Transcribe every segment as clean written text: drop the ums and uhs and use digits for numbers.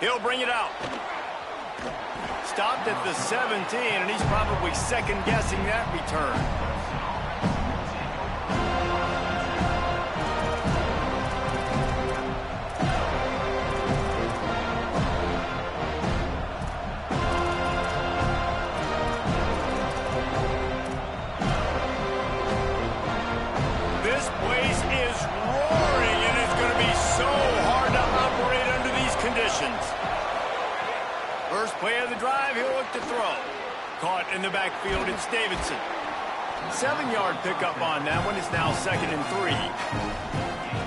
He'll bring it out. Stopped at the 17, and he's probably second-guessing that return. This place is roaring, and it's going to be so hard to operate under these conditions. First play of the drive, he'll look to throw. Caught in the backfield, it's Davidson. 7-yard pickup on that one. It's now 2nd and 3.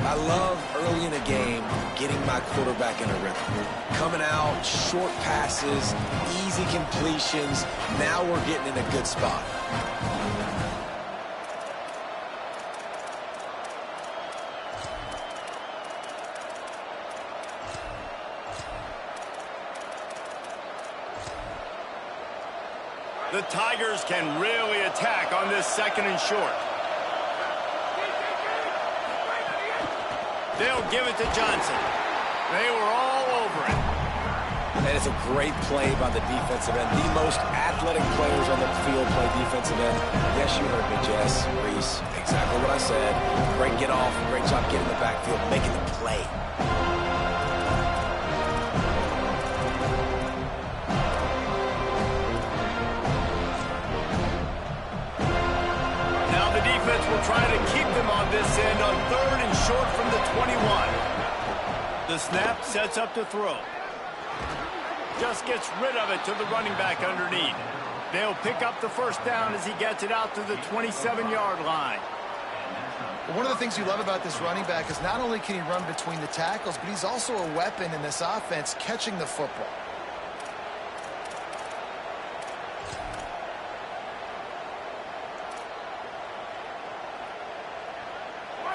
I love early in a game getting my quarterback in a rhythm. Coming out, short passes, easy completions. Now we're getting in a good spot. The Tigers can really attack on this 2nd and short. They'll give it to Johnson. They were all over it. That is a great play by the defensive end. The most athletic players on the field play defensive end. Yes, you heard me, Jess, Reese. Exactly what I said. Great get off. Great job getting the backfield, making the play. Will try to keep them on this end on 3rd and short from the 21. The snap sets up to throw. Just gets rid of it to the running back underneath. They'll pick up the first down as he gets it out to the 27-yard line. Well, one of the things you love about this running back is not only can he run between the tackles, but he's also a weapon in this offense catching the football.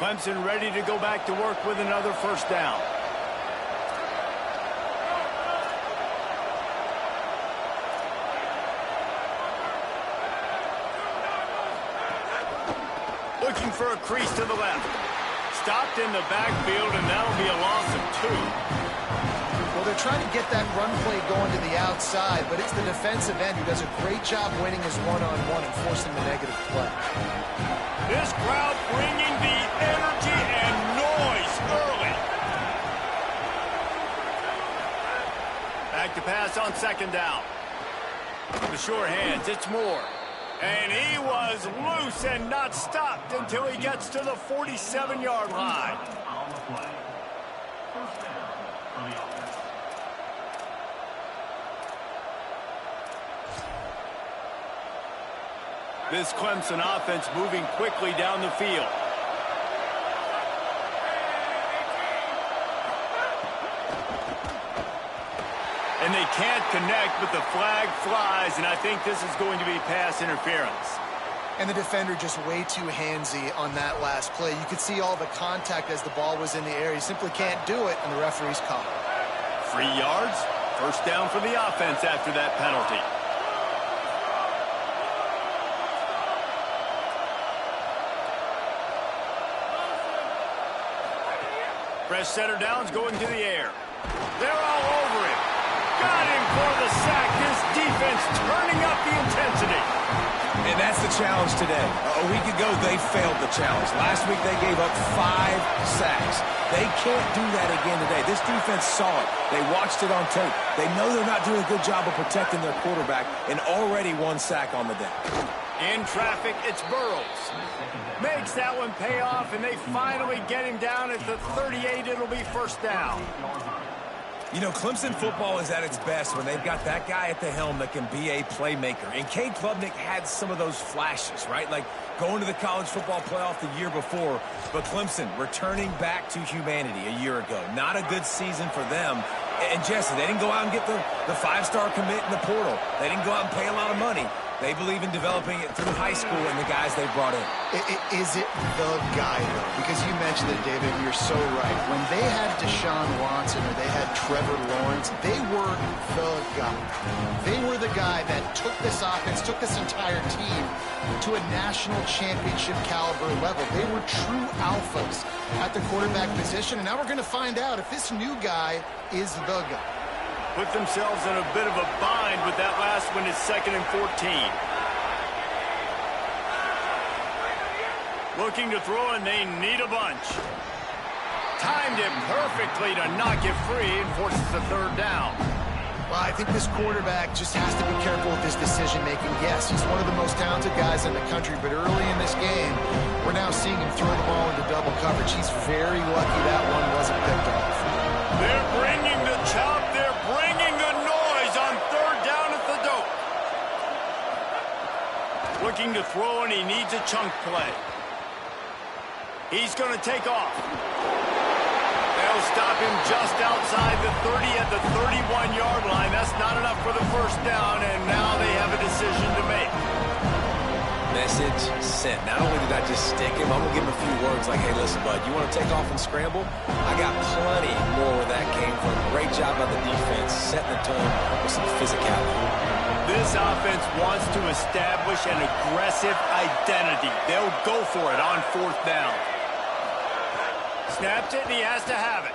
Clemson ready to go back to work with another first down. Looking for a crease to the left. Stopped in the backfield, and that'll be a loss of 2. Well, they're trying to get that run play going to the outside, but it's the defensive end who does a great job winning his one-on-one and forcing the negative play. This crowd bringing the energy and noise early. Back to pass on 2nd down. The sure hands, it's Moore. And he was loose and not stopped until he gets to the 47-yard line. This Clemson offense moving quickly down the field. And they can't connect, but the flag flies, and I think this is going to be pass interference. And the defender just way too handsy on that last play. You could see all the contact as the ball was in the air. He simply can't do it, and the referee's caught. 3 yards, first down for the offense after that penalty. Fresh center downs going to the air. They're all over it. Got him for the sack. This defense turning up the intensity. And that's the challenge today. A week ago, they failed the challenge. Last week, they gave up 5 sacks. They can't do that again today. This defense saw it. They watched it on tape. They know they're not doing a good job of protecting their quarterback, and already 1 sack on the day. In traffic, it's Burrows. Makes that one pay off, and they finally get him down at the 38. It'll be first down. You know, Clemson football is at its best when they've got that guy at the helm that can be a playmaker. And Cade Klubnik had some of those flashes, right? Like going to the college football playoff the year before. But Clemson returning back to humanity a year ago. Not a good season for them. And Jesse, they didn't go out and get the 5-star commit in the portal. They didn't go out and pay a lot of money. They believe in developing it through high school and the guys they brought in. Is it the guy, though? Because you mentioned it, David, and you're so right. When they had Deshaun Watson or they had Trevor Lawrence, they were the guy. They were the guy that took this offense, took this entire team to a national championship caliber level. They were true alphas at the quarterback position, and now we're going to find out if this new guy is the guy. Put themselves in a bit of a bind with that last one. It's 2nd and 14. Looking to throw, and they need a bunch. Timed it perfectly to knock it free and forces the 3rd down. Well, I think this quarterback just has to be careful with his decision-making. Yes, he's one of the most talented guys in the country, but early in this game, we're now seeing him throw the ball into double coverage. He's very lucky that one wasn't picked off. They're bringing the chop. They're bringing the noise on 3rd down at the dope. Looking to throw, and he needs a chunk play. He's going to take off. They'll stop him just outside the 30 at the 31-yard line. That's not enough for the 1st down, and now they have a decision to make. Message sent. Not only did I just stick him, I'm going to give him a few words like, hey, listen, bud, you want to take off and scramble? I got plenty more where that came from. Great job by the defense, setting the tone with some physicality. This offense wants to establish an aggressive identity. They'll go for it on 4th down. Snaps it, and he has to have it.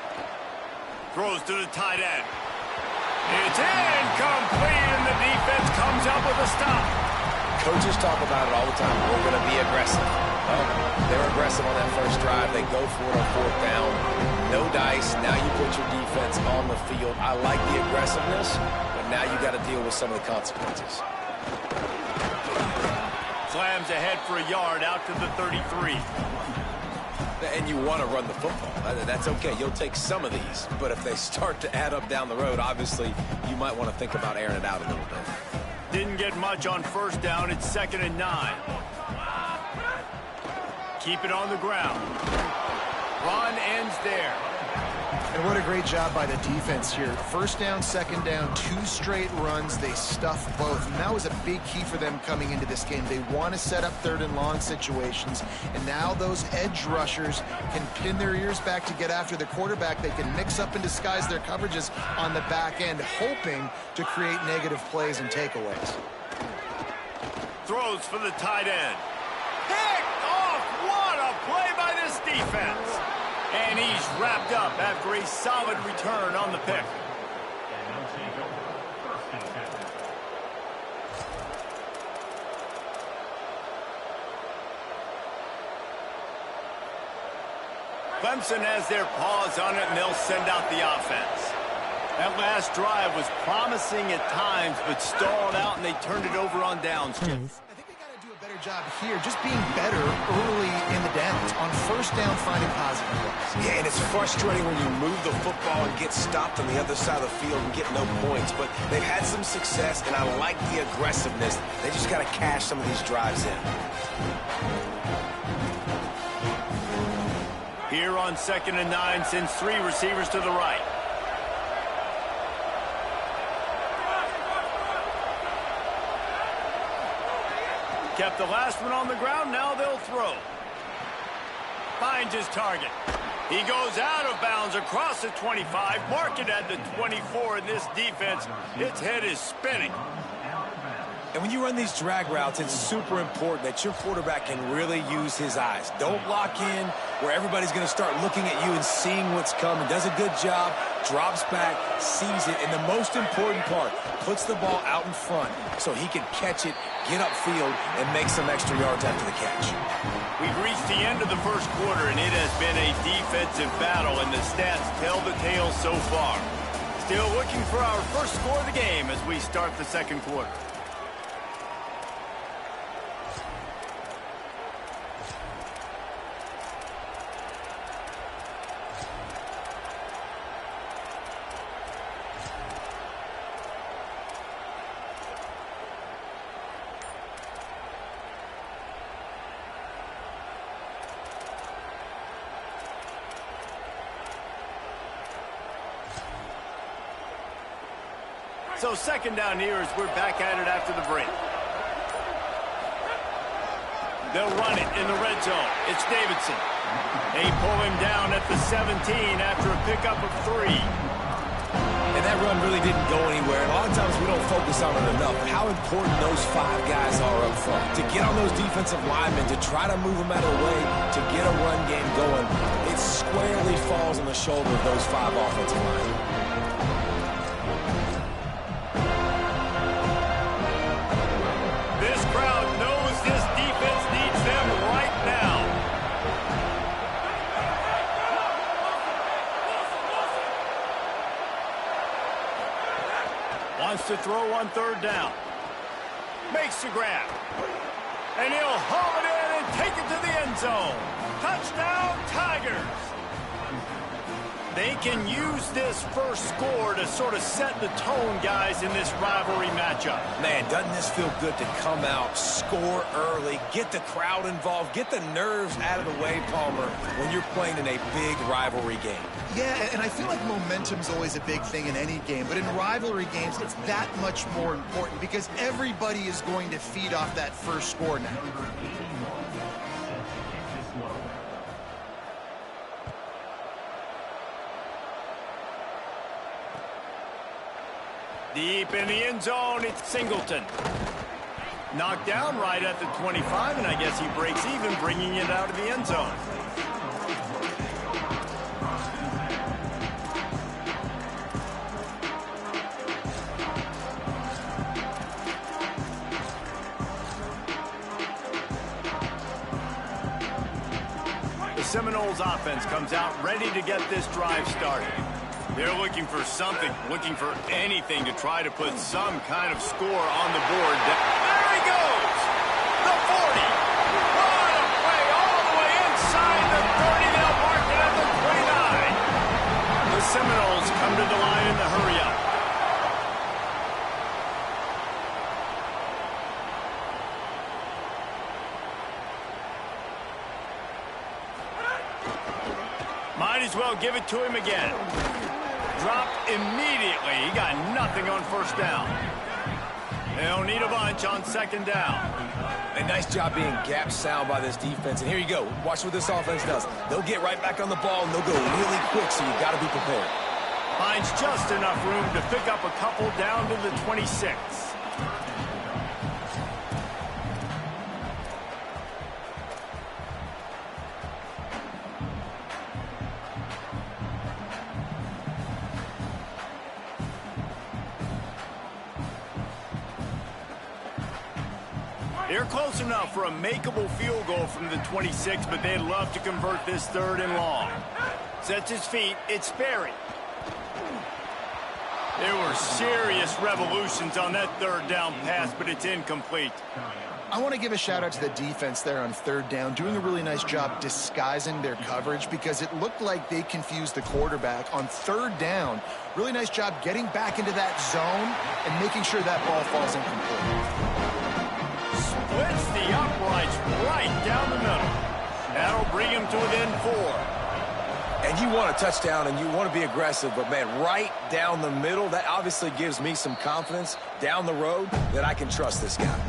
Throws to the tight end. It's incomplete, and the defense comes up with a stop. Coaches talk about it all the time. We're going to be aggressive. Well, they're aggressive on that 1st drive. They go for it on 4th down. No dice. Now you put your defense on the field. I like the aggressiveness, but now you got to deal with some of the consequences. Slams ahead for a yard out to the 33. And you want to run the football. That's okay. You'll take some of these. But if they start to add up down the road, obviously, you might want to think about airing it out a little bit. Didn't get much on 1st down. It's 2nd and 9. Keep it on the ground. Run ends there. And what a great job by the defense here. 1st down, 2nd down, 2 straight runs. They stuffed both. And that was a big key for them coming into this game. They want to set up 3rd and long situations. And now those edge rushers can pin their ears back to get after the quarterback. They can mix up and disguise their coverages on the back end, hoping to create negative plays and takeaways. Throws for the tight end. Picked off. What a play by this defense. And he's wrapped up after a solid return on the pick. Clemson has their paws on it, and they'll send out the offense. That last drive was promising at times, but stalled out, and they turned it over on downs. Job here, just being better early in the downs. On 1st down, finding positive plays. Yeah, and it's frustrating when you move the football and get stopped on the other side of the field and get no points. But they've had some success, and I like the aggressiveness. They just got to cash some of these drives in. Here on 2nd and 9, sends 3 receivers to the right. Kept the last one on the ground. Now they'll throw. Finds his target. He goes out of bounds across the 25. Mark it at the 24. And this defense, its head is spinning. And when you run these drag routes, it's super important that your quarterback can really use his eyes. Don't lock in where everybody's going to start looking at you and seeing what's coming. Does a good job, drops back, sees it, and the most important part, puts the ball out in front so he can catch it, get upfield, and make some extra yards after the catch. We've reached the end of the 1st quarter, and it has been a defensive battle, and the stats tell the tale so far. Still looking for our first score of the game as we start the 2nd quarter. So 2nd down here as we're back at it after the break. They'll run it in the red zone. It's Davidson. They pull him down at the 17 after a pickup of 3. And that run really didn't go anywhere. And a lot of times we don't focus on it enough. How important those 5 guys are up front. To get on those defensive linemen, to try to move them out of the way, to get a run game going, it squarely falls on the shoulder of those 5 offensive linemen. Wants to throw on third down. Makes the grab. And he'll haul it in and take it to the end zone. Touchdown, Tigers. They can use this first score to sort of set the tone, guys, in this rivalry matchup. Man, doesn't this feel good to come out, score early, get the crowd involved, get the nerves out of the way, Palmer, when you're playing in a big rivalry game? Yeah, and I feel like momentum's always a big thing in any game, but in rivalry games, it's that much more important because everybody is going to feed off that first score now. Deep in the end zone, it's Singleton. Knocked down right at the 25, and I guess he breaks even, bringing it out of the end zone. The Seminoles offense comes out ready to get this drive started. They're looking for something, looking for anything to try to put some kind of score on the board. There he goes! The 40! What a play all the way inside the 30. They'll mark it at the 29. The Seminoles come to the line in the hurry-up. Might as well give it to him again. Dropped immediately. He got nothing on first down. They'll need a bunch on second down. A nice job being gap sound by this defense. And here you go. Watch what this offense does. They'll get right back on the ball, and they'll go really quick, so you got to be prepared. Finds just enough room to pick up a couple down to the 26. They're close enough for a makeable field goal from the 26, but they'd love to convert this third and long. Sets his feet. It's Sperry. There were serious revolutions on that third down pass, but it's incomplete. I want to give a shout out to the defense there on third down, doing a really nice job disguising their coverage because it looked like they confused the quarterback on third down. Really nice job getting back into that zone and making sure that ball falls incomplete. Splits the uprights right down the middle. That'll bring him to within 4. And you want a touchdown and you want to be aggressive, but, man, right down the middle, that obviously gives me some confidence down the road that I can trust this guy.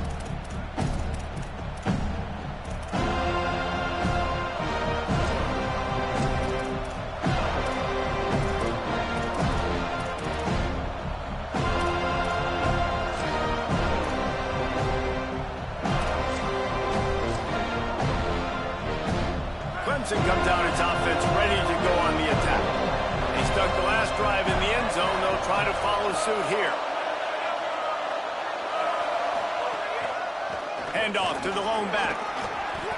Clemson comes out its offense ready to go on the attack. They stuck the last drive in the end zone. They'll try to follow suit here. Handoff to the lone back.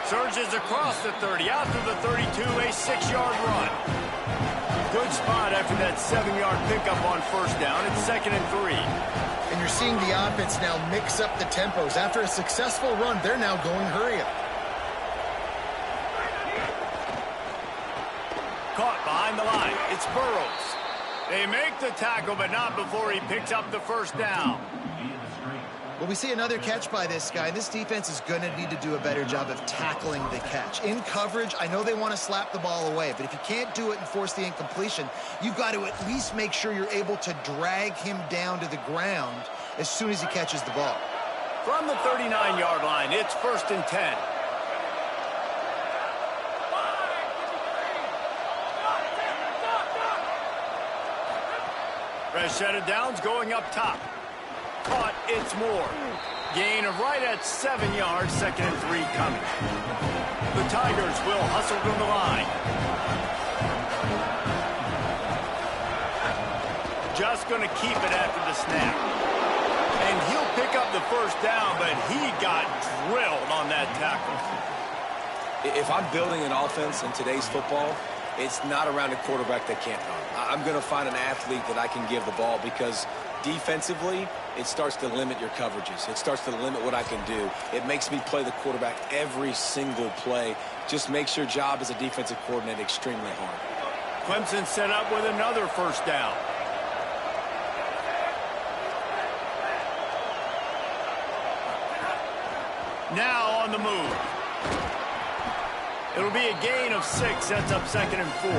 Surges across the 30, out to the 32, a 6-yard run. Good spot after that 7-yard pickup on first down. It's 2nd and 3. And you're seeing the offense now mix up the tempos. After a successful run, they're now going hurry up. Caught behind the line. It's Burrows. They make the tackle, but not before he picks up the first down. Well, we see another catch by this guy. This defense is going to need to do a better job of tackling the catch. In coverage, I know they want to slap the ball away, but if you can't do it and force the incompletion, you've got to at least make sure you're able to drag him down to the ground as soon as he catches the ball. From the 39-yard line, it's 1st and 10. Fresh set of downs going up top. Caught, it's Moore. Gain of right at 7 yards, 2nd and 3 coming. The Tigers will hustle from the line. Just going to keep it after the snap. And he'll pick up the first down, but he got drilled on that tackle. If I'm building an offense in today's football, it's not around a quarterback that can't run. I'm going to find an athlete that I can give the ball because Defensively, it starts to limit your coverages. It starts to limit what I can do. It makes me play the quarterback every single play. Just makes your job as a defensive coordinator extremely hard. Clemson set up with another first down. Now on the move. It'll be a gain of 6. Sets up 2nd and 4.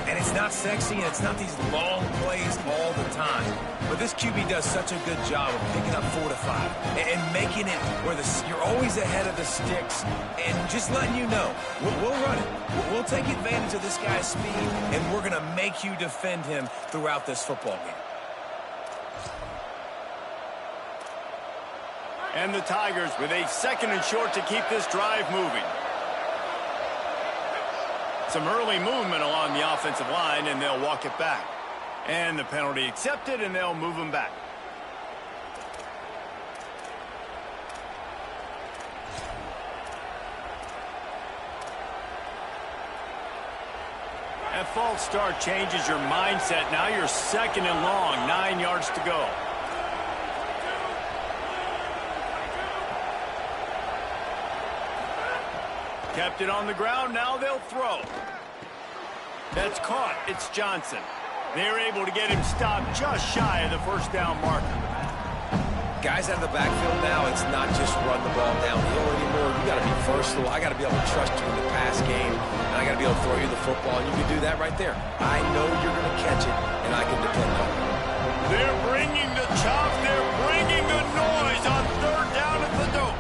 And it's not sexy, and it's not these long plays all the time. But this QB does such a good job of picking up 4 to 5 and making it where you're always ahead of the sticks and just letting you know, we'll run it. We'll take advantage of this guy's speed, and we're going to make you defend him throughout this football game. And the Tigers with a 2nd and short to keep this drive moving. Some early movement along the offensive line, and they'll walk it back. And the penalty accepted, and they'll move him back. That false start changes your mindset. Now you're 2nd and long, 9 yards to go. Kept it on the ground. Now they'll throw. That's caught. It's Johnson. They're able to get him stopped just shy of the first down marker. Guys out of the backfield now, it's not just run the ball downhill anymore. You got to be versatile. I got to be able to trust you in the pass game, and I got to be able to throw you the football, and you can do that right there. I know you're going to catch it, and I can depend on it. They're bringing the chop. They're bringing the noise on 3rd down at the dope.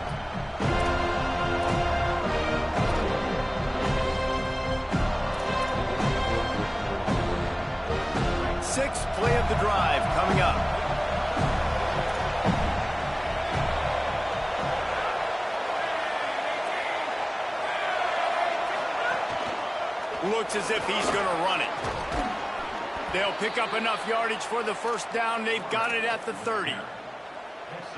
6th play of the drive coming up. Looks as if he's going to run it. They'll pick up enough yardage for the first down. They've got it at the 30.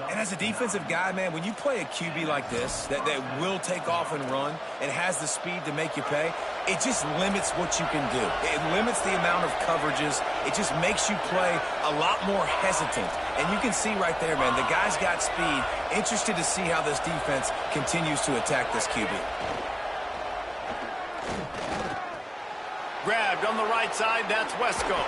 And as a defensive guy, man, when you play a QB like this that will take off and run and has the speed to make you pay, it just limits what you can do. It limits the amount of coverages. It just makes you play a lot more hesitant. And you can see right there, man, the guy's got speed. Interested to see how this defense continues to attack this QB. Grabbed on the right side, that's Wesco.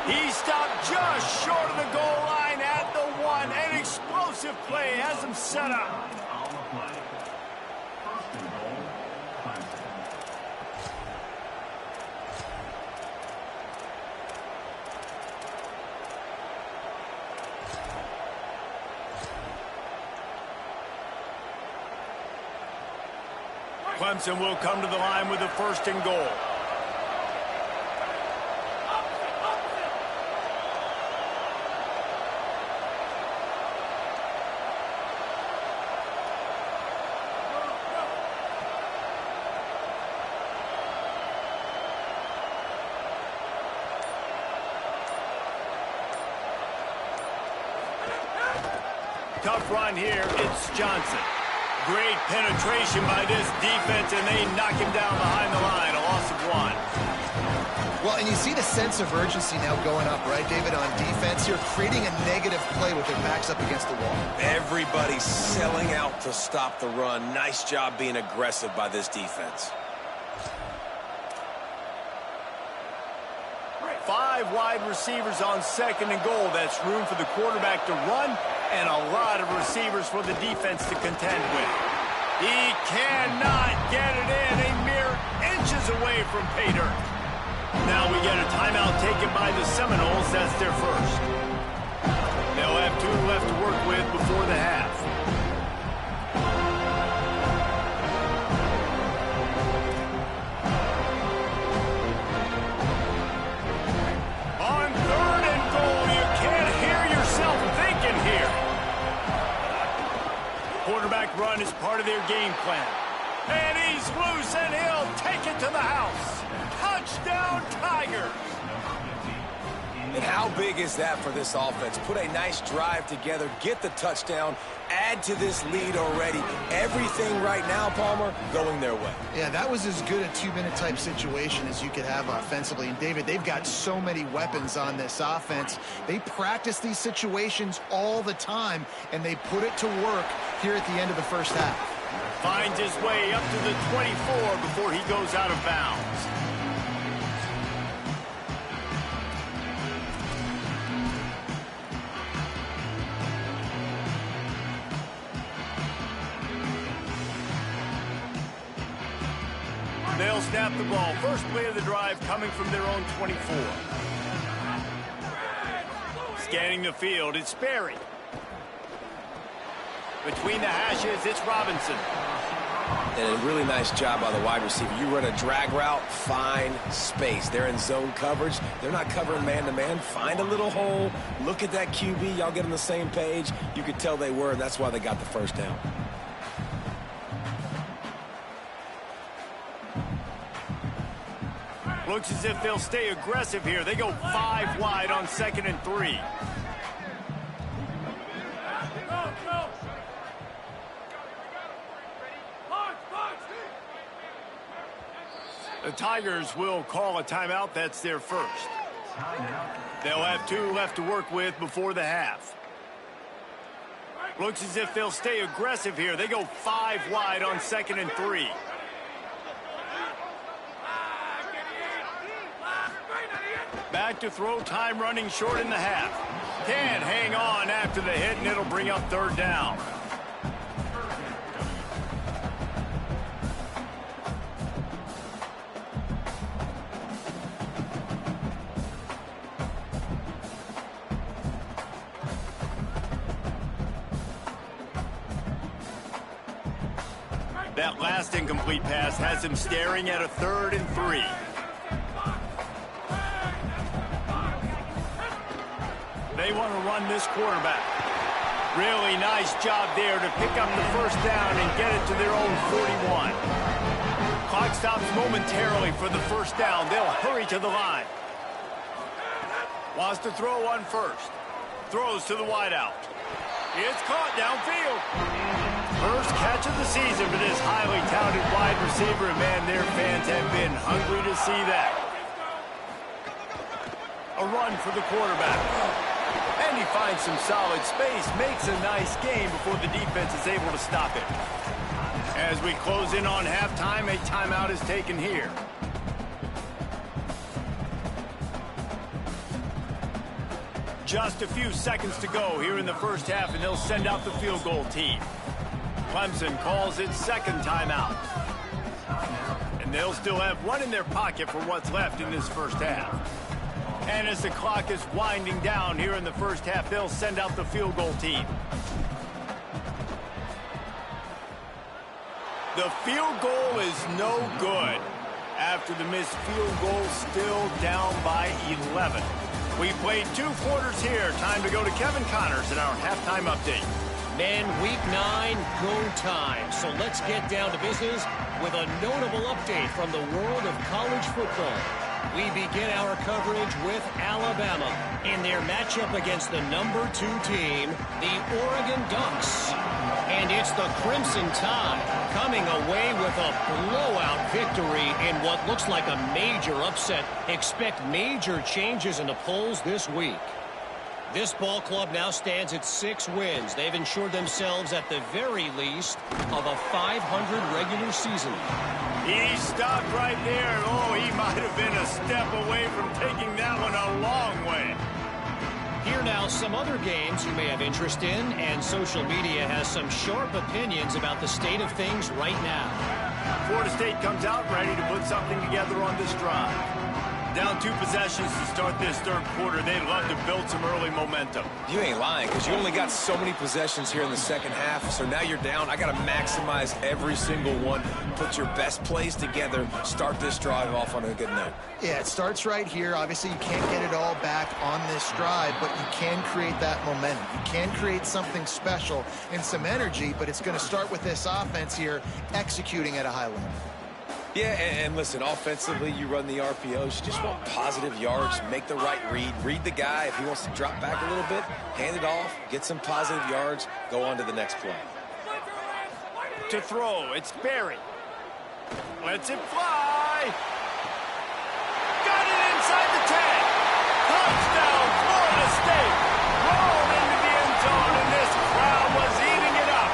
He stopped just short of the goal line at the 1. An explosive play has him set up. Clemson will come to the line with a 1st and goal. Tough run here. It's Johnson. Great penetration by this defense, and they knock him down behind the line. A loss of 1. Well, and you see the sense of urgency now going up, right, David, on defense. You're creating a negative play with their backs up against the wall. Everybody's selling out to stop the run. Nice job being aggressive by this defense. 5 wide receivers on 2nd and goal. That's room for the quarterback to run and a lot of receivers for the defense to contend with. He cannot get it in. A mere inches away from pay dirt. Now we get a timeout taken by the Seminoles. That's their first. They'll have 2 left to work with before the half. On 3rd and goal, you can't hear yourself thinking here. Quarterback run is part of their game plan. And he's loose, and he'll take it to the house. Touchdown, Tigers. And how big is that for this offense? Put a nice drive together, get the touchdown, add to this lead already. Everything right now, Palmer, going their way. Yeah, that was as good a two-minute type situation as you could have offensively. And, David, they've got so many weapons on this offense. They practice these situations all the time, and they put it to work here at the end of the first half. Finds his way up to the 24 before he goes out of bounds. They'll snap the ball. First play of the drive coming from their own 24. Scanning the field, it's Sperry. Between the hashes, it's Robinson. And a really nice job by the wide receiver. You run a drag route, find space. They're in zone coverage. They're not covering man-to-man. Find a little hole. Look at that QB. Y'all get on the same page. You could tell they were, and that's why they got the first down. Looks as if they'll stay aggressive here. They go 5 wide on 2nd and 3. The Tigers will call a timeout. That's their first. They'll have 2 left to work with before the half. Looks as if they'll stay aggressive here. They go 5 wide on 2nd and 3. Back to throw, time running short in the half. Can't hang on after the hit, and it'll bring up 3rd down. That last incomplete pass has him staring at a 3rd and 3. They want to run this quarterback. Really nice job there to pick up the first down and get it to their own 41. Clock stops momentarily for the first down. They'll hurry to the line. Wants to throw on first. Throws to the wideout. It's caught downfield. First catch of the season for this highly touted wide receiver. And man, their fans have been hungry to see that. A run for the quarterback. And he finds some solid space, makes a nice game before the defense is able to stop it. As we close in on halftime, a timeout is taken here. Just a few seconds to go here in the first half, and they'll send out the field goal team. Clemson calls its 2nd timeout. And they'll still have 1 in their pocket for what's left in this first half. And as the clock is winding down here in the first half, they'll send out the field goal team. The field goal is no good. After the missed field goal, still down by 11. We played 2 quarters here. Time to go to Kevin Connors in our halftime update. Men, week 9, go time. So let's get down to business with a notable update from the world of college football. We begin our coverage with Alabama in their matchup against the number 2 team, the Oregon Ducks. And it's the Crimson Tide coming away with a blowout victory in what looks like a major upset. Expect major changes in the polls this week. This ball club now stands at 6 wins. They've ensured themselves at the very least of a 500 regular season. He stopped right there. Oh, he might have been a step away from taking that one a long way. Here now some other games you may have interest in, and social media has some sharp opinions about the state of things right now. Florida State comes out ready to put something together on this drive. Down 2 possessions to start this 3rd quarter. They'd love to build some early momentum. You ain't lying, because you only got so many possessions here in the second half, so now you're down. I got to maximize every single one. Put your best plays together. Start this drive off on a good note. Yeah, it starts right here. Obviously, you can't get it all back on this drive, but you can create that momentum. You can create something special and some energy, but it's going to start with this offense here executing at a high level. Yeah, and listen, offensively, you run the RPOs. You just want positive yards, make the right read the guy. If he wants to drop back a little bit, hand it off, get some positive yards, go on to the next play. To throw, it's Barry. Lets it fly. Got it inside the 10. Touchdown, Florida State. Rolled into the end zone, and this crowd was eating it up.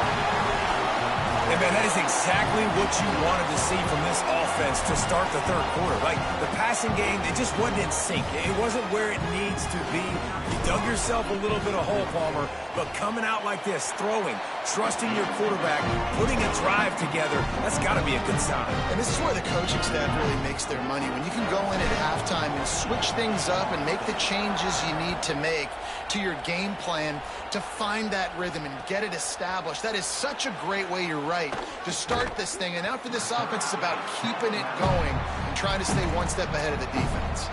And man, that is exactly what you wanted to see from this offense to start the third quarter. Like, the passing game, it just wasn't in sync. It wasn't where it needs to be. You dug yourself a little bit of hole, Palmer, but coming out like this, throwing, trusting your quarterback, putting a drive together, that's got to be a good sign. And this is where the coaching staff really makes their money. When you can go in at halftime and switch things up and make the changes you need to make to your game plan to find that rhythm and get it established. That is such a great way, you're right, to start this thing. And now for this offense, it's about keeping it going and trying to stay one step ahead of the defense.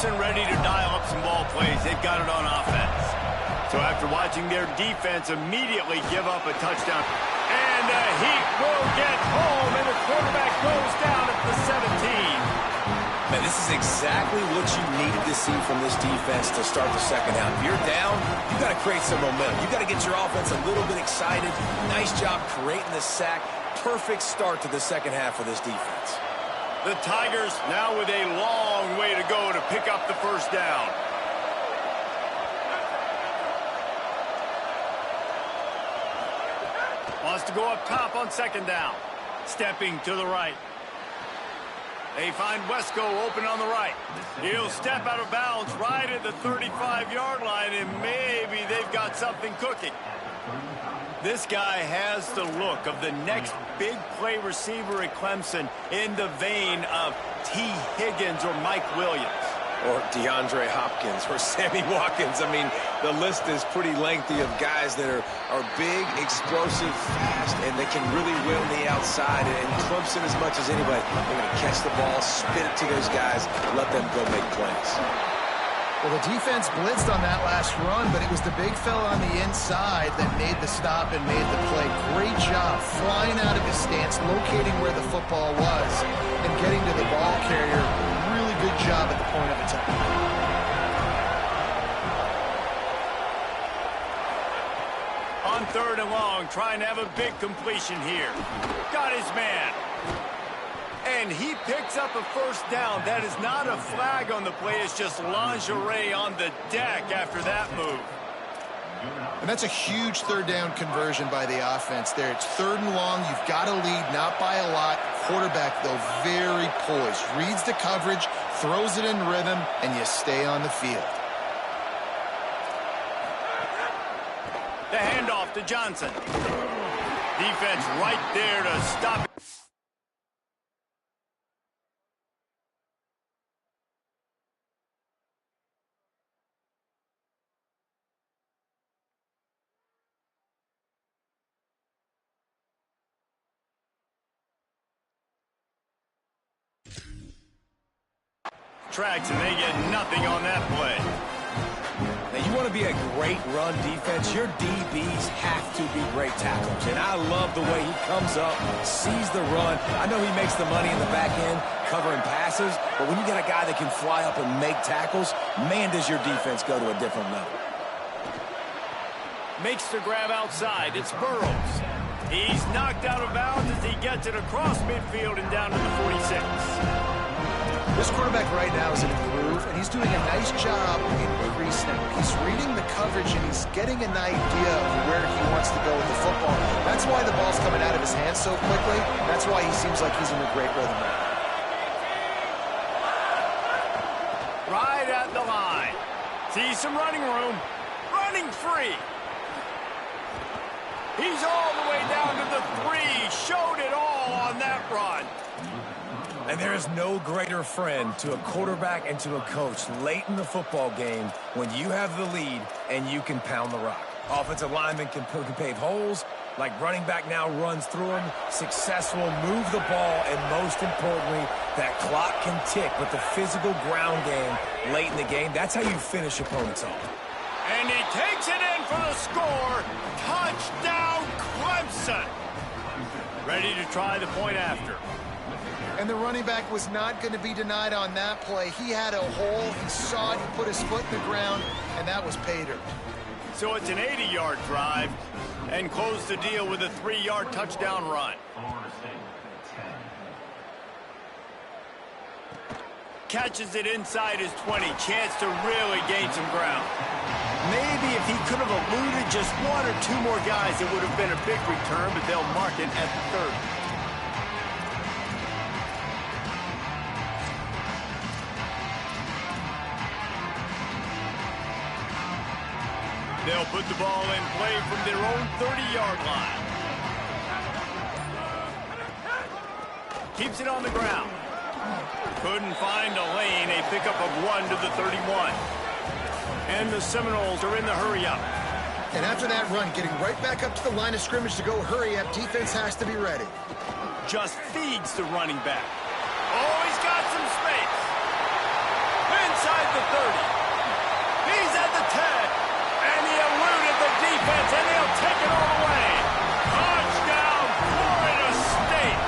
Ready to dial up some ball plays. They've got it on offense. So after watching their defense immediately give up a touchdown, and the Heat will get home, and the quarterback goes down at the 17. Man, this is exactly what you needed to see from this defense to start the second half. If you're down, you got to create some momentum. You got to get your offense a little bit excited. Nice job creating the sack. Perfect start to the second half for this defense. The Tigers now with a long way to go to pick up the first down. Wants to go up top on second down. Stepping to the right. They find Wesco open on the right. He'll step out of bounds right at the 35-yard line, and maybe they've got something cooking. This guy has the look of the next big play receiver at Clemson in the vein of T. Higgins or Mike Williams. Or DeAndre Hopkins or Sammy Watkins. I mean, the list is pretty lengthy of guys that are big, explosive, fast, and they can really win on the outside. And Clemson, as much as anybody, they're going to catch the ball, spit it to those guys, let them go make plays. Well, the defense blitzed on that last run, but it was the big fella on the inside that made the stop and made the play. Great job flying out of his stance, locating where the football was, and getting to the ball carrier. Really good job at the point of attack. On third and long, trying to have a big completion here. Got his man. And he picks up a first down. That is not a flag on the play. It's just lingerie on the deck after that move. And that's a huge third down conversion by the offense there. It's third and long. You've got to lead, not by a lot. Quarterback, though, very poised. Reads the coverage, throws it in rhythm, and you stay on the field. The handoff to Johnson. Defense right there to stop it. Tracks, and they get nothing on that play. Now, you want to be a great run defense, your DBs have to be great tacklers. And I love the way he comes up, sees the run. I know he makes the money in the back end, covering passes, but when you got a guy that can fly up and make tackles, man, does your defense go to a different level. Makes the grab outside. It's Burrows. He's knocked out of bounds as he gets it across midfield and down to the 46. This quarterback right now is in a groove, and he's doing a nice job increasing. He's reading the coverage, and he's getting an idea of where he wants to go with the football. That's why the ball's coming out of his hands so quickly. That's why he seems like he's in a great rhythm now. Right at the line. Sees some running room. Running free. He's all the way down to the 3. Showed it all on that run. And there is no greater friend to a quarterback and to a coach late in the football game when you have the lead and you can pound the rock. Offensive linemen can pave holes, like running back now runs through them, successful, move the ball, and most importantly, that clock can tick. But the physical ground game late in the game, that's how you finish opponents off. And he takes it in for the score. Touchdown, Clemson. Ready to try the point after. And the running back was not going to be denied on that play. He had a hole, he saw it, he put his foot in the ground, and that was pay dirt. So it's an 80-yard drive, and close the deal with a 3-yard touchdown run. Catches it inside his 20, chance to really gain some ground. Maybe if he could have eluded just one or two more guys, it would have been a big return, but they'll mark it at the 30. They'll put the ball in play from their own 30-yard line. Keeps it on the ground. Couldn't find a lane. A pickup of 1 to the 31. And the Seminoles are in the hurry-up. And after that run, getting right back up to the line of scrimmage to go hurry-up, defense has to be ready. Just feeds the running back. Oh, he's got some space. Inside the 30. He's at the 10. And he eluded the defense, and they'll take it all away. Touchdown, Florida State.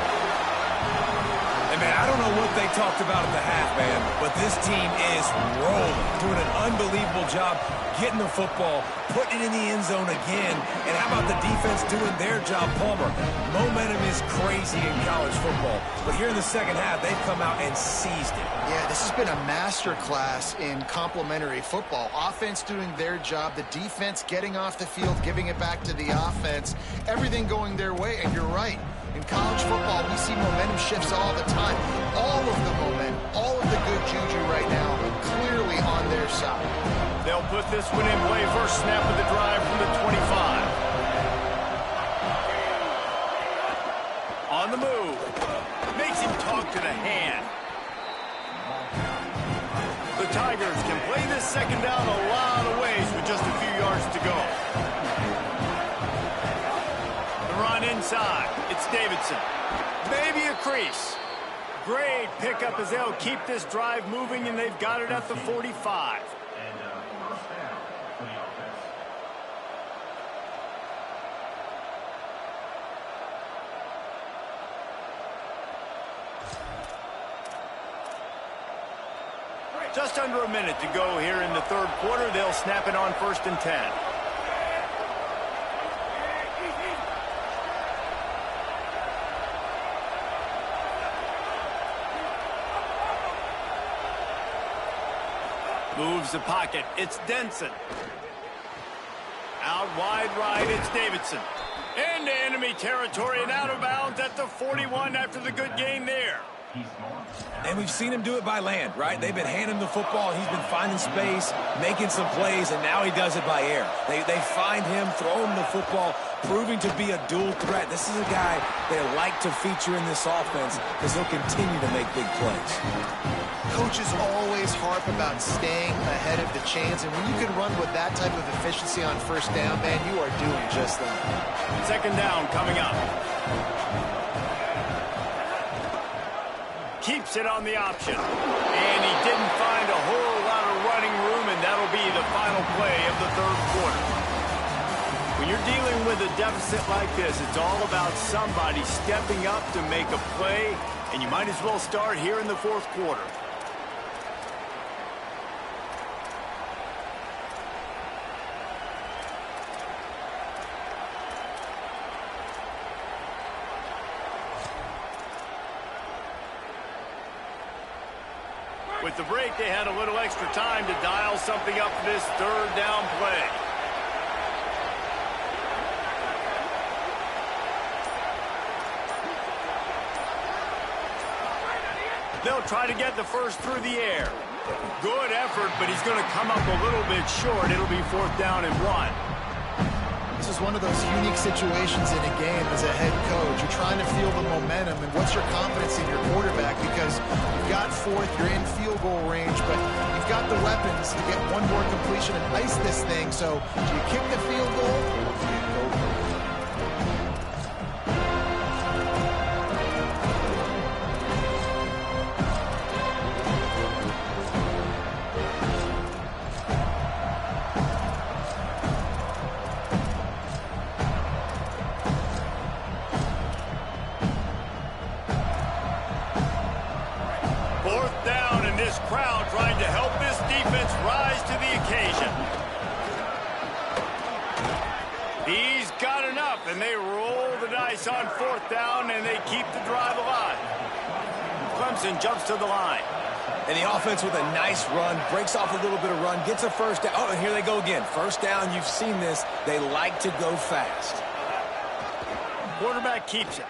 And, man, I don't know what they talked about at the half, man, but this team is rolling, doing an unbelievable job getting the football, putting it in the end zone again. And how about the defense doing their job, Palmer? Momentum is crazy in college football. But here in the second half, they've come out and seized it. Yeah, this has been a master class in complementary football. Offense doing their job, the defense getting off the field, giving it back to the offense, everything going their way. And you're right. In college football, we see momentum shifts all the time. All of the momentum, all of the good juju right now, clearly on their side. They'll put this one in play. First snap of the drive from the 25. On the move. Makes him talk to the hand. The Tigers can play this second down a lot of ways with just a few yards to go. The run inside. It's Davidson. Maybe a crease. Great pickup as they'll keep this drive moving, and they've got it at the 45. Just under a minute to go here in the third quarter. They'll snap it on 1st and 10. Moves the pocket. It's Denson. Out wide right, it's Davidson. Into enemy territory and out of bounds at the 41 after the good gain there. And we've seen him do it by land, right? They've been handing him the football. He's been finding space, making some plays, and now he does it by air. They find him, throw him the football, proving to be a dual threat. This is a guy they like to feature in this offense because he'll continue to make big plays. Coaches always harp about staying ahead of the chains, and when you can run with that type of efficiency on first down, man, you are doing just that. Second down coming up. Keeps it on the option. And he didn't find a whole lot of running room, and that'll be the final play of the third quarter. When you're dealing with a deficit like this, it's all about somebody stepping up to make a play, and you might as well start here in the fourth quarter. With the break, they had a little extra time to dial something up for this third down play. They'll try to get the first through the air. Good effort, but he's going to come up a little bit short. It'll be 4th down and 1. This is one of those unique situations in a game as a head coach. You're trying to feel the momentum and what's your confidence in your quarterback, because you've got fourth, you're in field goal range, but you've got the weapons to get one more completion and ice this thing. So do you kick the field goal or do you go for it? Crowd trying to help this defense rise to the occasion. He's got enough, and they roll the dice on fourth down, and they keep the drive alive. Clemson jumps to the line. And the offense with a nice run, breaks off a little bit of run, gets a first down. Oh, and here they go again. First down, you've seen this. They like to go fast. Quarterback keeps it.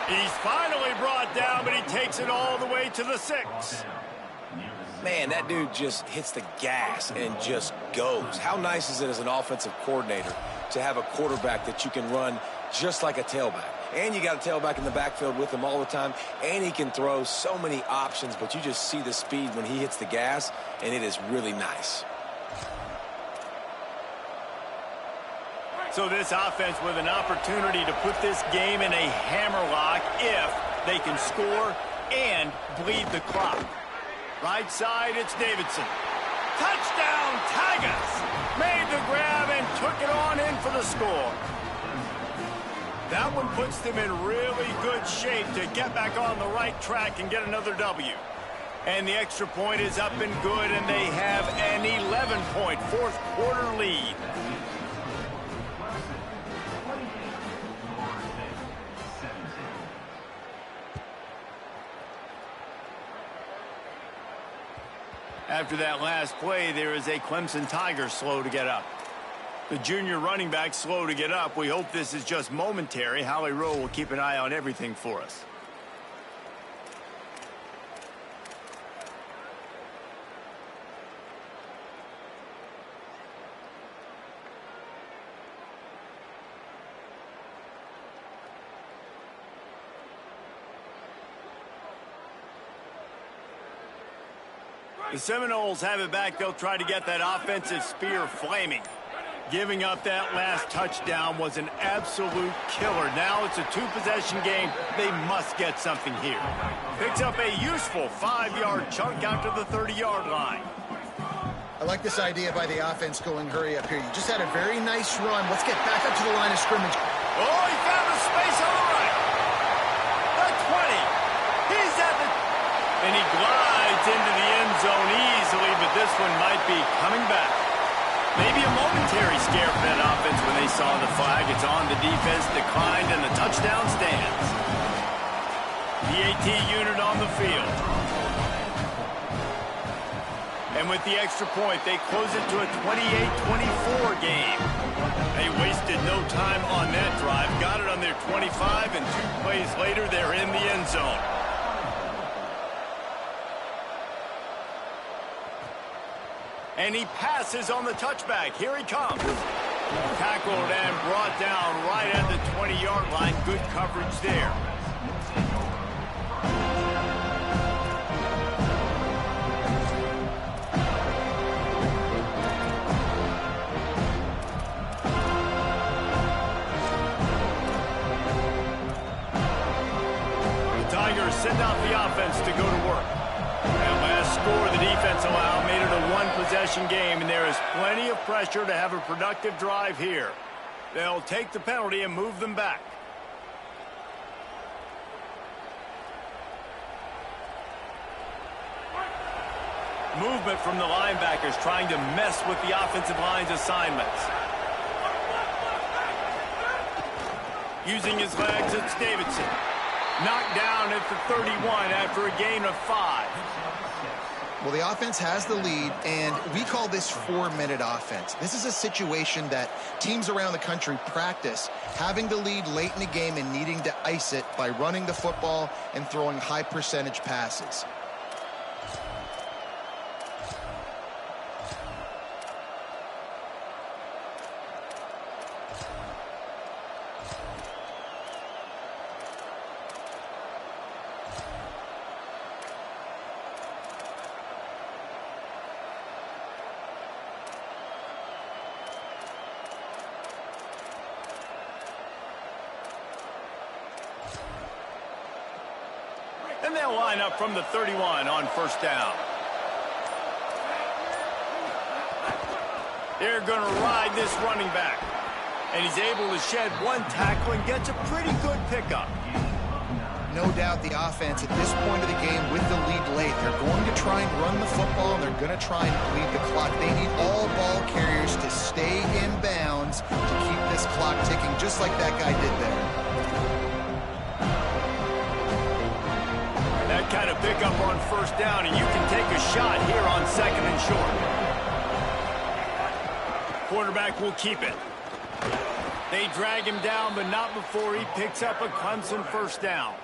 He's finally brought down, but he takes it all the way to the 6. Man, that dude just hits the gas and just goes. How nice is it as an offensive coordinator to have a quarterback that you can run just like a tailback? And you got a tailback in the backfield with him all the time, and he can throw so many options, but you just see the speed when he hits the gas, and it is really nice. So this offense with an opportunity to put this game in a hammerlock if they can score and bleed the clock. Right side, it's Davidson. Touchdown, Tigers! Made the grab and took it on in for the score. That one puts them in really good shape to get back on the right track and get another W. And the extra point is up and good, and they have an 11-point fourth quarter lead. After that last play, there is a Clemson Tiger slow to get up. The junior running back slow to get up. We hope this is just momentary. Howie Rowe will keep an eye on everything for us. The Seminoles have it back. They'll try to get that offensive spear flaming. Giving up that last touchdown was an absolute killer. Now it's a two-possession game. They must get something here. Picks up a useful 5-yard chunk out to the 30-yard line. I like this idea by the offense going hurry up here. You just had a very nice run. Let's get back up to the line of scrimmage. Oh, he found a space on the right. The 20. He's at the... And he glides into the end zone easily, but this one might be coming back. Maybe a momentary scare for that offense when they saw the flag. It's on, the defense declined, and the touchdown stands. The AT unit on the field. And with the extra point, they close it to a 28-24 game. They wasted no time on that drive. Got it on their 25, and 2 plays later, they're in the end zone. And he passes on the touchback. Here he comes. Tackled and brought down right at the 20-yard line. Good coverage there. The Tigers send out the offense to go to work. That last score the defense allowed made it a one-possession game, and there is plenty of pressure to have a productive drive here. They'll take the penalty and move them back. Movement from the linebackers trying to mess with the offensive line's assignments. Using his legs, it's Davidson. Knocked down at the 31 after a gain of 5. Well, the offense has the lead, and we call this 4-minute offense. This is a situation that teams around the country practice, having the lead late in the game and needing to ice it by running the football and throwing high-percentage passes. they'll line up from the 31 on first down. They're going to ride this running back. And he's able to shed one tackle and gets a pretty good pickup. No doubt the offense at this point of the game with the lead late, they're going to try and run the football, and they're going to try and bleed the clock. They need all ball carriers to stay in bounds to keep this clock ticking, just like that guy did there. That kind of pickup on first down, and you can take a shot here on second and short. Quarterback will keep it. They drag him down, but not before he picks up a Clemson first down.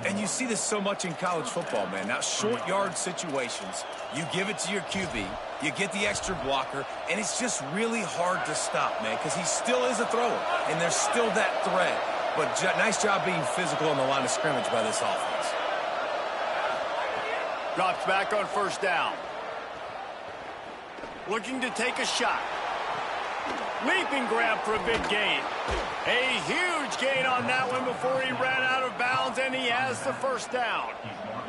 And you see this so much in college football, man. Now, short yard situations, you give it to your QB, you get the extra blocker, and it's just really hard to stop, man, because he still is a thrower, and there's still that threat. But nice job being physical on the line of scrimmage by this offense. Drops back on first down. Looking to take a shot. Leaping grab for a big gain. A huge gain on that one before he ran out of bounds, and he has the first down.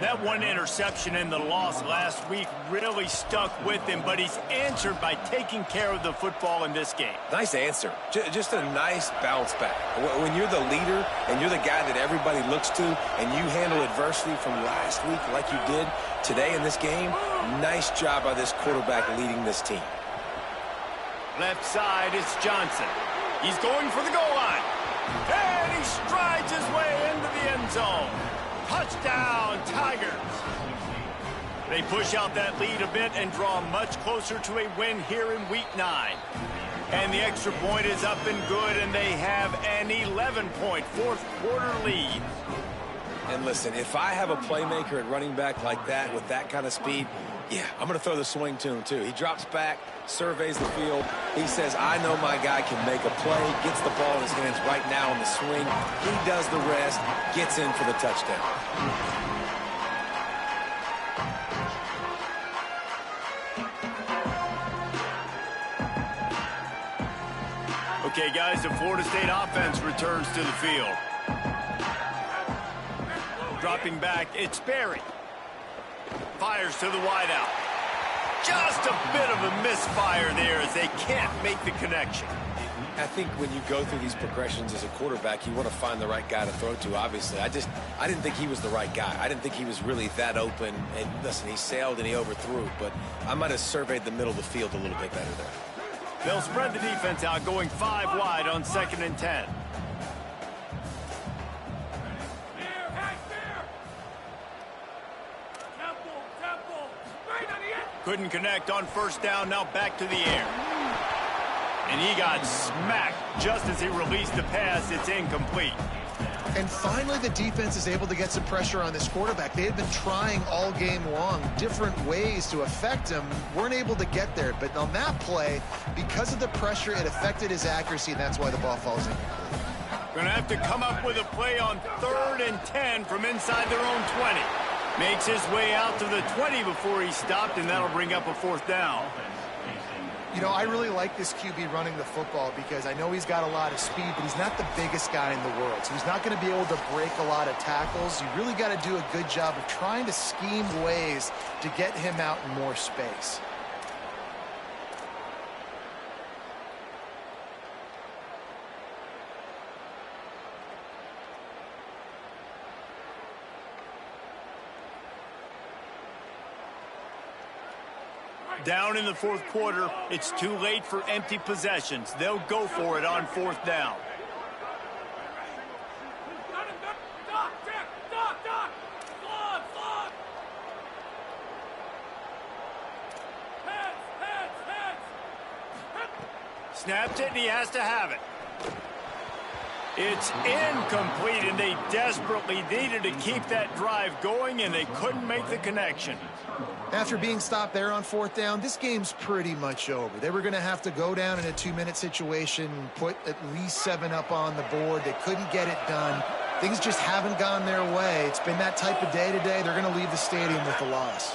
That one interception in the loss last week really stuck with him, but he's answered by taking care of the football in this game. Nice answer. Just a nice bounce back. When you're the leader and you're the guy that everybody looks to and you handle adversity from last week like you did today in this game, nice job by this quarterback leading this team. Left side, it's Johnson. He's going for the goal line. And he strides his way into the end zone. Touchdown, Tigers. They push out that lead a bit and draw much closer to a win here in Week 9. And the extra point is up and good, and they have an 11-point fourth-quarter lead. And listen, if I have a playmaker at running back like that with that kind of speed, yeah, I'm going to throw the swing to him too. He drops back, surveys the field. He says, I know my guy can make a play, gets the ball in his hands right now on the swing. He does the rest, gets in for the touchdown. Okay, guys, the Florida State offense returns to the field. Dropping back, it's Berry. Fires to the wideout. Just a bit of a misfire there as they can't make the connection. I think when you go through these progressions as a quarterback, you want to find the right guy to throw to, obviously. I didn't think he was the right guy. I didn't think he was really that open. And listen, he sailed and he overthrew, but I might have surveyed the middle of the field a little bit better there. They'll spread the defense out, going 5 wide on 2nd and 10. Couldn't connect on first down, now back to the air. And he got smacked just as he released the pass. It's incomplete. And finally, the defense is able to get some pressure on this quarterback. They had been trying all game long different ways to affect him, weren't able to get there. But on that play, because of the pressure, it affected his accuracy, and that's why the ball falls in. Going to have to come up with a play on 3rd and 10 from inside their own 20. Makes his way out to the 20 before he stopped, and that'll bring up a 4th down. You know, I really like this QB running the football because I know he's got a lot of speed, but he's not the biggest guy in the world. So he's not going to be able to break a lot of tackles. You really got to do a good job of trying to scheme ways to get him out in more space. Down in the 4th quarter, it's too late for empty possessions. They'll go for it on 4th down. Snaps it, and he has to have it. It's incomplete, and they desperately needed to keep that drive going, and they couldn't make the connection. After being stopped there on 4th down, this game's pretty much over. They were going to have to go down in a 2-minute situation, put at least 7 up on the board. They couldn't get it done. Things just haven't gone their way. It's been that type of day today. They're going to leave the stadium with a loss.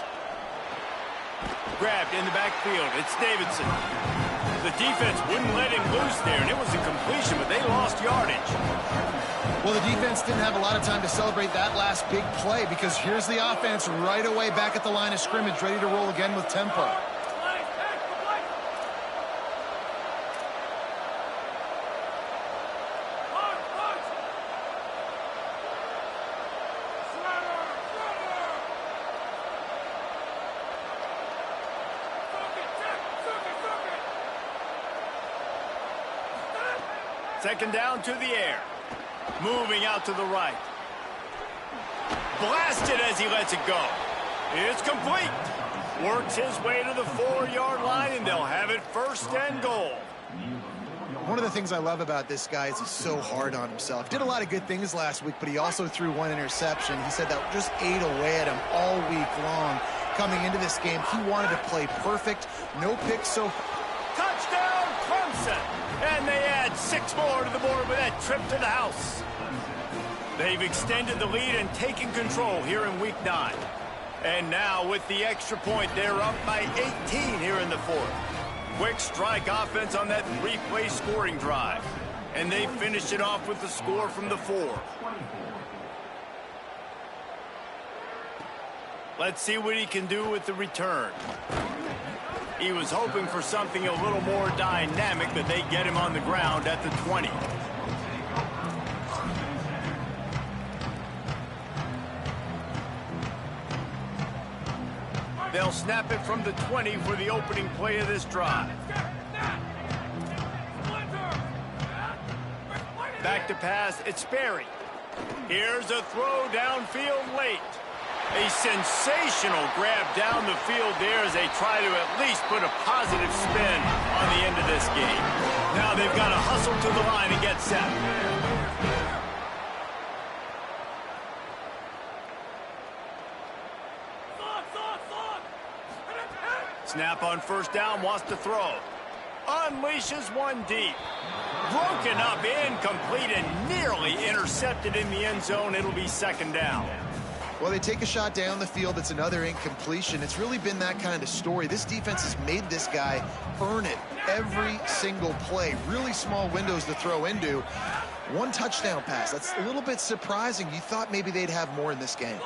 Grabbed in the backfield. It's Davidson. The defense wouldn't let him loose there, and it was a completion, but they lost yardage. Well, the defense didn't have a lot of time to celebrate that last big play because here's the offense right away back at the line of scrimmage, ready to roll again with tempo. Second down to the air. Moving out to the right. Blasted as he lets it go. It's complete. Works his way to the 4-yard line, and they'll have it first and goal. One of the things I love about this guy is he's so hard on himself. Did a lot of good things last week, but he also threw one interception. He said that just ate away at him all week long. Coming into this game, he wanted to play perfect. No picks so far. Touchdown, Clemson! And they add 6 more to the board with that trip to the house. They've extended the lead and taken control here in Week 9. And now with the extra point, they're up by 18 here in the 4th. Quick strike offense on that 3-play scoring drive. And they finish it off with the score from the 4. Let's see what he can do with the return. He was hoping for something a little more dynamic, but they get him on the ground at the 20. They'll snap it from the 20 for the opening play of this drive. Back to pass, it's Sperry. Here's a throw downfield late. A sensational grab down the field there as they try to at least put a positive spin on the end of this game. Now they've got to hustle to the line and get set. Snap on first down, wants to throw. Unleashes one deep. Broken up, incomplete, and nearly intercepted in the end zone. It'll be second down. Well, they take a shot down the field. It's another incompletion. It's really been that kind of story. This defense has made this guy earn it every single play. Really small windows to throw into. One touchdown pass. That's a little bit surprising. You thought maybe they'd have more in this game.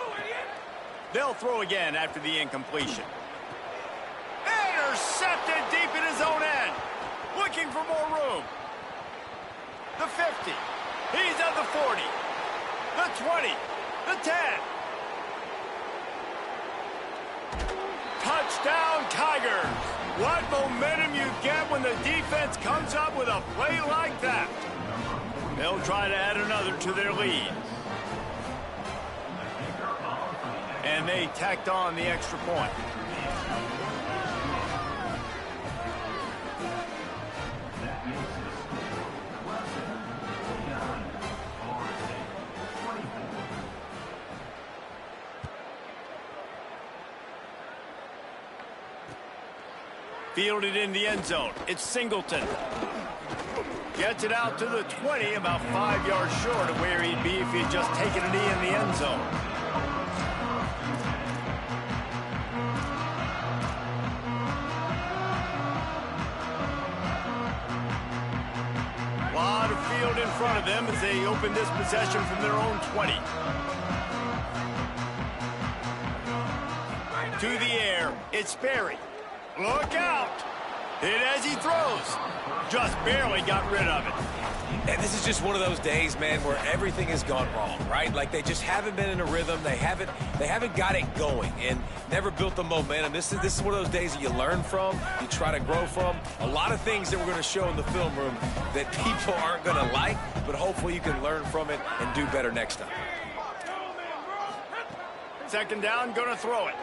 They'll throw again after the incompletion. Intercepted deep in his own end. Looking for more room. The 50. He's at the 40. The 20. The 10. Touchdown, Tigers. What momentum you get when the defense comes up with a play like that. They'll try to add another to their lead. And they tacked on the extra point. Fielded in the end zone. It's Singleton. Gets it out to the 20, about 5 yards short of where he'd be if he'd just taken a knee in the end zone. A lot of field in front of them as they open this possession from their own 20. To the air, it's Sperry. Look out! Hit as he throws. Just barely got rid of it. And this is just one of those days, man, where everything has gone wrong, right? Like they just haven't been in a rhythm. They haven't got it going and never built the momentum. This is one of those days that you learn from, you try to grow from. A lot of things that we're going to show in the film room that people aren't going to like, but hopefully you can learn from it and do better next time. Second down, going to throw it.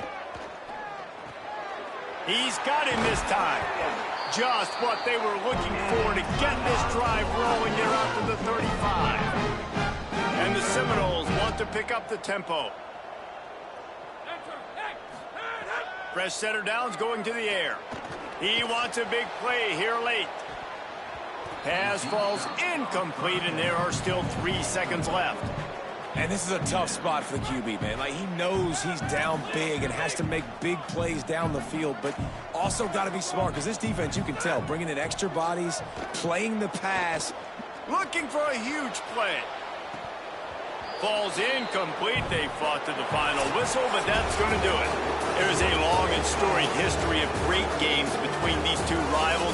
He's got him this time. Just what they were looking for to get this drive rolling here out to the 35. And the Seminoles want to pick up the tempo. Fresh center downs going to the air. He wants a big play here late. Pass falls incomplete, and there are still 3 seconds left. And this is a tough spot for the QB, man. Like, he knows he's down big and has to make big plays down the field, but also got to be smart because this defense, you can tell, bringing in extra bodies, playing the pass. Looking for a huge play. Falls incomplete. They fought to the final whistle, but that's going to do it. There's a long and storied history of great games between these two rivals.